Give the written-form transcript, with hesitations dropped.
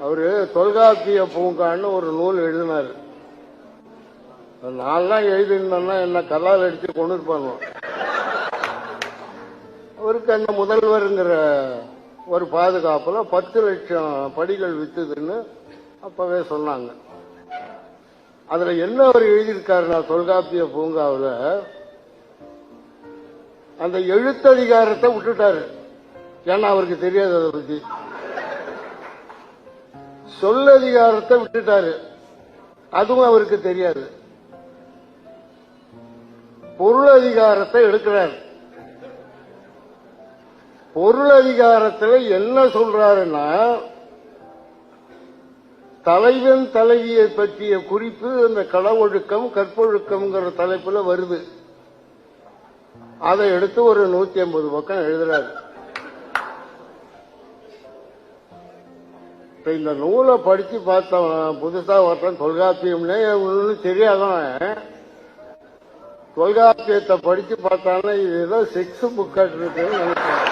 அவரு தொல்காப்பிய பூங்கான்னு ஒரு நூல் எழுதினாரு. நான்லாம் எழுதினா என்ன கல்லால் அடிச்சு கொண்டு இருப்பாங்க. அவருக்கு அந்த முதல்வருங்கிற ஒரு பாதுகாப்புல 10 லட்சம் படிகள் வித்துதுன்னு அப்பவே சொன்னாங்க. அதுல என்ன அவர் எழுதியிருக்காருன்னா, தொல்காப்பிய பூங்காவில் அந்த எழுத்ததிகாரத்தை விட்டுட்டாரு. ஏன்னா அவருக்கு தெரியாது அதை பத்தி. சொல்லதிகாரத்தை விட்டுட்டாரு, அதுவும் அவருக்கு தெரியாது. பொருளதிகாரத்தை எடுக்கிறார். பொருளதிகாரத்தில் என்ன சொல்றாருன்னா, தலைவன் தலைவியை பற்றிய குறிப்பு அந்த களவொழுக்கம் கற்பொழுக்கம்ங்கிற தலைப்புல வருது. அதை எடுத்து ஒரு 150 பக்கம் எழுதுறாரு. இந்த நூலை படிச்சு பார்த்தவன் புதுசா ஒருத்தன் தொல்காப்பியம்னே தெரியாதவன் தொல்காப்பியத்தை படிச்சு பார்த்தானே இது ஏதோ செக்ஸ் புக்காட்டு இருக்குன்னு நினைக்கிறேன்.